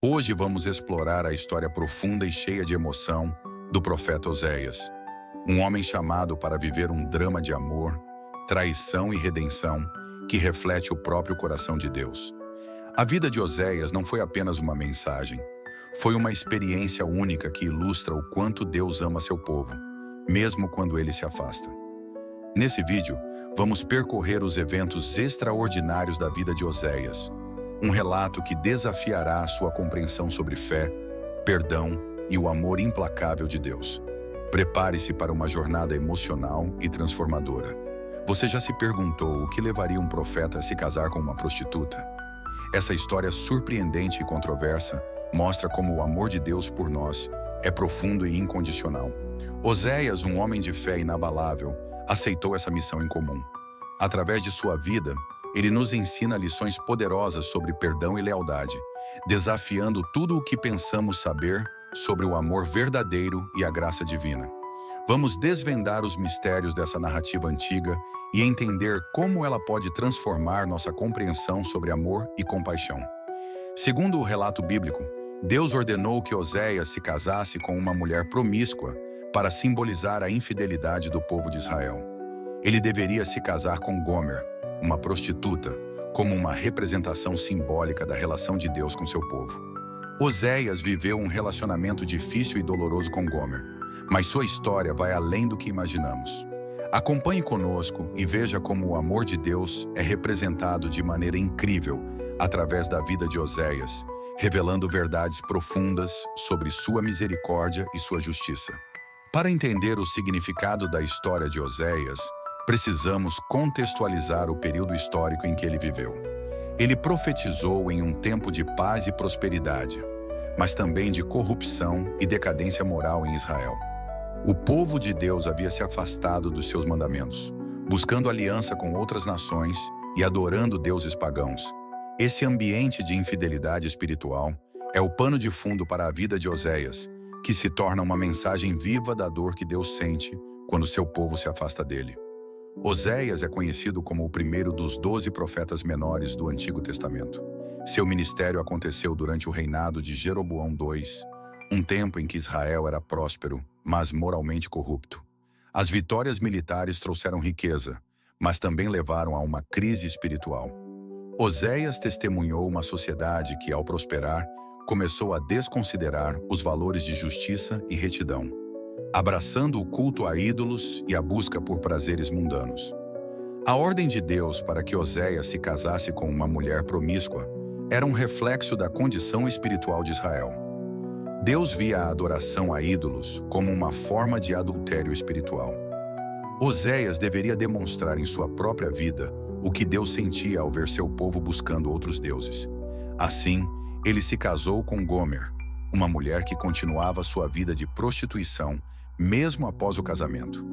Hoje vamos explorar a história profunda e cheia de emoção do profeta Oséias, um homem chamado para viver um drama de amor, traição e redenção que reflete o próprio coração de Deus. A vida de Oséias não foi apenas uma mensagem, foi uma experiência única que ilustra o quanto Deus ama seu povo, mesmo quando ele se afasta. Nesse vídeo, vamos percorrer os eventos extraordinários da vida de Oséias, um relato que desafiará a sua compreensão sobre fé, perdão e o amor implacável de Deus. Prepare-se para uma jornada emocional e transformadora. Você já se perguntou o que levaria um profeta a se casar com uma prostituta? Essa história surpreendente e controversa mostra como o amor de Deus por nós é profundo e incondicional. Oséias, um homem de fé inabalável, aceitou essa missão em comum. Através de sua vida, ele nos ensina lições poderosas sobre perdão e lealdade, desafiando tudo o que pensamos saber sobre o amor verdadeiro e a graça divina. Vamos desvendar os mistérios dessa narrativa antiga e entender como ela pode transformar nossa compreensão sobre amor e compaixão. Segundo o relato bíblico, Deus ordenou que Oséias se casasse com uma mulher promíscua para simbolizar a infidelidade do povo de Israel. Ele deveria se casar com Gomer, uma prostituta, como uma representação simbólica da relação de Deus com seu povo. Oséias viveu um relacionamento difícil e doloroso com Gomer, mas sua história vai além do que imaginamos. Acompanhe conosco e veja como o amor de Deus é representado de maneira incrível através da vida de Oséias, revelando verdades profundas sobre sua misericórdia e sua justiça. Para entender o significado da história de Oséias, precisamos contextualizar o período histórico em que ele viveu. Ele profetizou em um tempo de paz e prosperidade, mas também de corrupção e decadência moral em Israel. O povo de Deus havia se afastado dos seus mandamentos, buscando aliança com outras nações e adorando deuses pagãos. Esse ambiente de infidelidade espiritual é o pano de fundo para a vida de Oséias, que se torna uma mensagem viva da dor que Deus sente quando seu povo se afasta dele. Oséias é conhecido como o primeiro dos 12 profetas menores do Antigo Testamento. Seu ministério aconteceu durante o reinado de Jeroboão II, um tempo em que Israel era próspero, mas moralmente corrupto. As vitórias militares trouxeram riqueza, mas também levaram a uma crise espiritual. Oséias testemunhou uma sociedade que, ao prosperar, começou a desconsiderar os valores de justiça e retidão, abraçando o culto a ídolos e a busca por prazeres mundanos. A ordem de Deus para que Oséias se casasse com uma mulher promíscua era um reflexo da condição espiritual de Israel. Deus via a adoração a ídolos como uma forma de adultério espiritual. Oséias deveria demonstrar em sua própria vida o que Deus sentia ao ver seu povo buscando outros deuses. Assim, ele se casou com Gomer, uma mulher que continuava sua vida de prostituição mesmo após o casamento.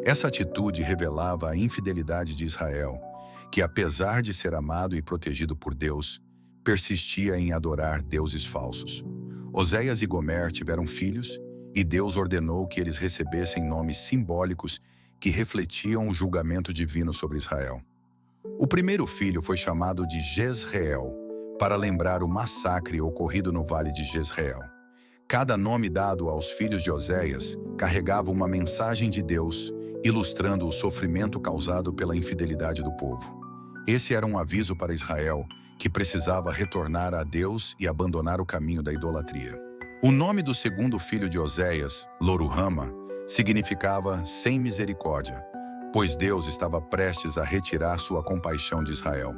Essa atitude revelava a infidelidade de Israel, que apesar de ser amado e protegido por Deus, persistia em adorar deuses falsos. Oséias e Gomer tiveram filhos, e Deus ordenou que eles recebessem nomes simbólicos que refletiam o julgamento divino sobre Israel. O primeiro filho foi chamado de Jezreel, para lembrar o massacre ocorrido no vale de Jezreel. Cada nome dado aos filhos de Oséias carregava uma mensagem de Deus, ilustrando o sofrimento causado pela infidelidade do povo. Esse era um aviso para Israel, que precisava retornar a Deus e abandonar o caminho da idolatria. O nome do segundo filho de Oséias, Loruhama, significava sem misericórdia, pois Deus estava prestes a retirar sua compaixão de Israel.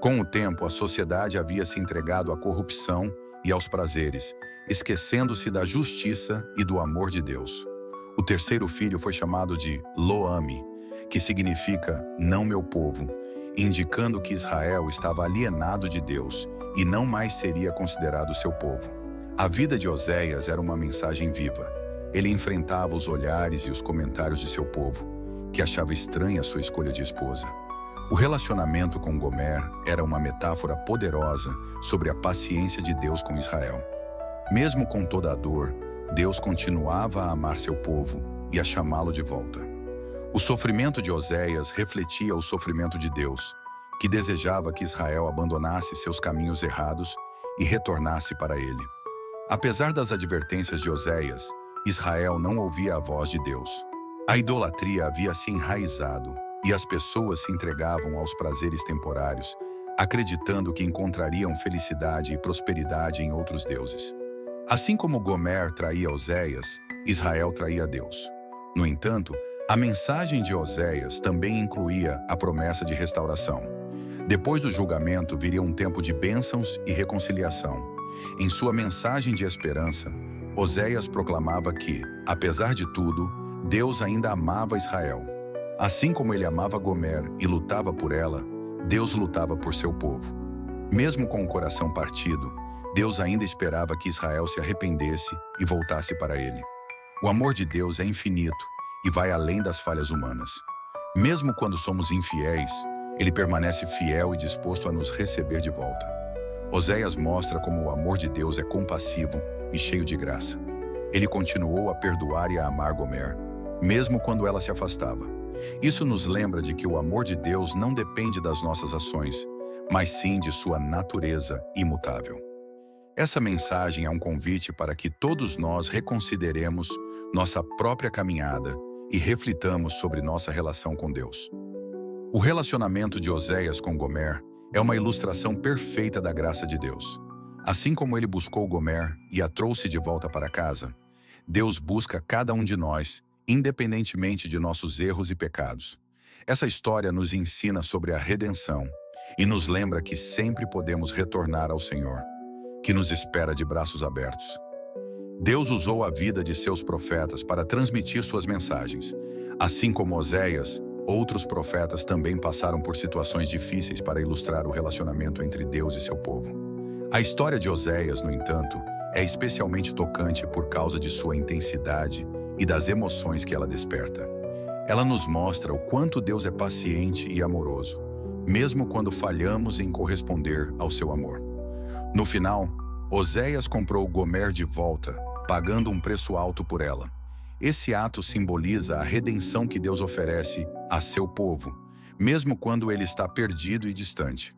Com o tempo, a sociedade havia se entregado à corrupção e aos prazeres, esquecendo-se da justiça e do amor de Deus. O terceiro filho foi chamado de Lo-Ami, que significa não meu povo, indicando que Israel estava alienado de Deus e não mais seria considerado seu povo. A vida de Oséias era uma mensagem viva. Ele enfrentava os olhares e os comentários de seu povo, que achava estranha sua escolha de esposa. O relacionamento com Gomer era uma metáfora poderosa sobre a paciência de Deus com Israel. Mesmo com toda a dor, Deus continuava a amar seu povo e a chamá-lo de volta. O sofrimento de Oséias refletia o sofrimento de Deus, que desejava que Israel abandonasse seus caminhos errados e retornasse para ele. Apesar das advertências de Oséias, Israel não ouvia a voz de Deus. A idolatria havia se enraizado e as pessoas se entregavam aos prazeres temporários, acreditando que encontrariam felicidade e prosperidade em outros deuses. Assim como Gomer traía Oséias, Israel traía Deus. No entanto, a mensagem de Oséias também incluía a promessa de restauração. Depois do julgamento viria um tempo de bênçãos e reconciliação. Em sua mensagem de esperança, Oséias proclamava que, apesar de tudo, Deus ainda amava Israel. Assim como ele amava Gomer e lutava por ela, Deus lutava por seu povo. Mesmo com o coração partido, Deus ainda esperava que Israel se arrependesse e voltasse para ele. O amor de Deus é infinito e vai além das falhas humanas. Mesmo quando somos infiéis, ele permanece fiel e disposto a nos receber de volta. Oséias mostra como o amor de Deus é compassivo e cheio de graça. Ele continuou a perdoar e a amar Gomer, mesmo quando ela se afastava. Isso nos lembra de que o amor de Deus não depende das nossas ações, mas sim de sua natureza imutável. Essa mensagem é um convite para que todos nós reconsideremos nossa própria caminhada e reflitamos sobre nossa relação com Deus. O relacionamento de Oséias com Gomer é uma ilustração perfeita da graça de Deus. Assim como ele buscou Gomer e a trouxe de volta para casa, Deus busca cada um de nós, independentemente de nossos erros e pecados. Essa história nos ensina sobre a redenção e nos lembra que sempre podemos retornar ao Senhor, que nos espera de braços abertos. Deus usou a vida de seus profetas para transmitir suas mensagens. Assim como Oséias, outros profetas também passaram por situações difíceis para ilustrar o relacionamento entre Deus e seu povo. A história de Oséias, no entanto, é especialmente tocante por causa de sua intensidade e das emoções que ela desperta. Ela nos mostra o quanto Deus é paciente e amoroso, mesmo quando falhamos em corresponder ao seu amor. No final, Oséias comprou Gomer de volta, pagando um preço alto por ela. Esse ato simboliza a redenção que Deus oferece a seu povo, mesmo quando ele está perdido e distante.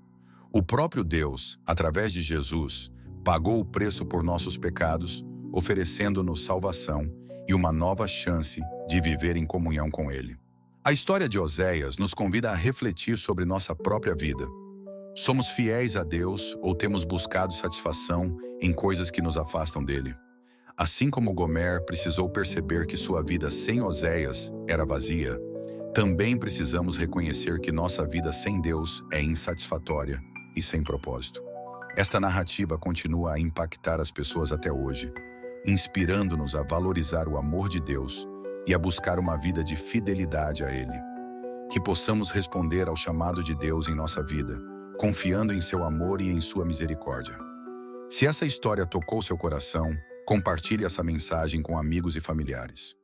O próprio Deus, através de Jesus, pagou o preço por nossos pecados, oferecendo-nos salvação e uma nova chance de viver em comunhão com Ele. A história de Oséias nos convida a refletir sobre nossa própria vida. Somos fiéis a Deus ou temos buscado satisfação em coisas que nos afastam dele? Assim como Gomer precisou perceber que sua vida sem Oséias era vazia, também precisamos reconhecer que nossa vida sem Deus é insatisfatória e sem propósito. Esta narrativa continua a impactar as pessoas até hoje, inspirando-nos a valorizar o amor de Deus e a buscar uma vida de fidelidade a Ele. Que possamos responder ao chamado de Deus em nossa vida, confiando em seu amor e em sua misericórdia. Se essa história tocou seu coração, compartilhe essa mensagem com amigos e familiares.